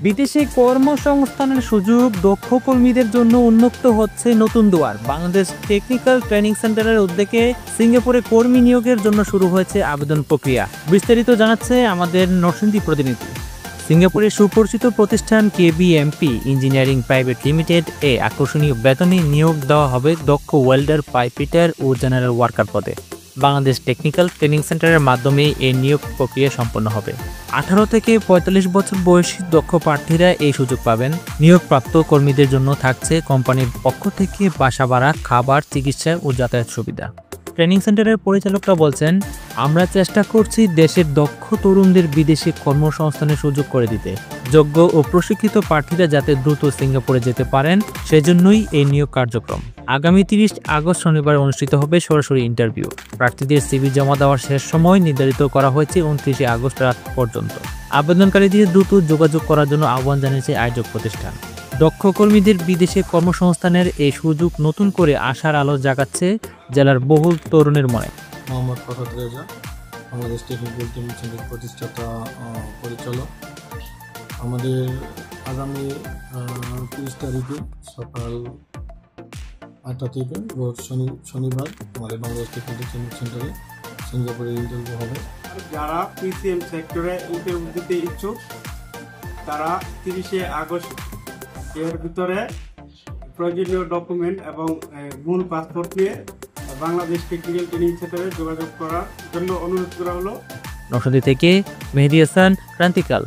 বিদেশে কর্মসংস্থানের সুযোগ, দক্ষ কর্মীদের জন্য উন্মুক্ত হচ্ছে নতুন দুয়ার। বাংলাদেশ টেকনিক্যাল ট্রেনিং সেন্টারের উদ্যোগে সিঙ্গাপুরে কর্মী নিয়োগের জন্য শুরু হয়েছে আবেদন প্রক্রিয়া। বিস্তারিত জানাচ্ছে আমাদের নরসিংদী প্রতিনিধি। সিঙ্গাপুরের সুপরিচিত প্রতিষ্ঠান কেবিএমপি ইঞ্জিনিয়ারিং প্রাইভেট লিমিটেড এ আকর্ষণীয় বেতনে নিয়োগ দেওয়া হবে দক্ষ ওয়েল্ডার, পাইপফিটার ও জেনারেল ওয়ার্কার পদে। বাংলাদেশ টেকনিক্যাল ট্রেনিং সেন্টারের মাধ্যমে এই নিয়োগ প্রক্রিয়া সম্পন্ন হবে। 18 থেকে 45 বছর বয়সী দক্ষ প্রার্থীরা এই সুযোগ পাবেন। নিয়োগপ্রাপ্ত কর্মীদের জন্য থাকছে কোম্পানির পক্ষ থেকে বাসা ভাড়া, খাবার, চিকিৎসা ও যাতায়াত সুবিধা। ট্রেনিং সেন্টারের পরিচালকরা বলছেন, আমরা চেষ্টা করছি দেশের দক্ষ তরুণদের বিদেশে কর্মসংস্থানের সুযোগ করে দিতে। যোগ্য ও প্রশিক্ষিত প্রার্থীরা যাতে দ্রুত সিঙ্গাপুরে যেতে পারেন, সেজন্যই এই নিয়োগ কার্যক্রম। আগামী 30 আগস্ট শনিবার অনুষ্ঠিত হবে সরাসরি ইন্টারভিউ। প্রার্থীদের সিভি জমা দেওয়ার শেষ সময় নির্ধারিত করা হয়েছে 29 আগস্ট রাত পর্যন্ত। আবেদনকারীদের দ্রুত যোগাযোগ করার জন্য আহ্বান জানিয়েছে আয়োজক প্রতিষ্ঠান। দক্ষ কর্মীদের বিদেশে কর্মসংস্থানের এই সুযোগ নতুন করে আশার আলো জাগাচ্ছে জেলার বহু তরুণের মনে। মোহাম্মদ ফরহাদ রেজা, আমাদের টেকনিক্যাল ট্রেনিং সেন্টার প্রতিষ্ঠাতা পরিচালক। আমাদের আগামী 30 তারিখে সকাল 8টা থেকে রোজ শনিবার আমাদের বাংলাদেশ টেকনিক্যাল ট্রেনিং সেন্টারে সিঙ্গাপুরে ইন্টারভিউ হবে। যারা পিসিএম সেক্টরে ইন্টারভিউ দিতে ইচ্ছুক তারা 30 আগস্ট এর ভিতরে প্রয়োজনীয় ডকুমেন্ট এবং মূল পাসপোর্ট নিয়ে বাংলাদেশ টেকনিক্যাল ট্রেনিং সেন্টারে যোগাযোগ করার জন্য অনুরোধ করা হলো। নরসিংদী থেকে মেহেদী হাসান, ক্রান্তিকাল।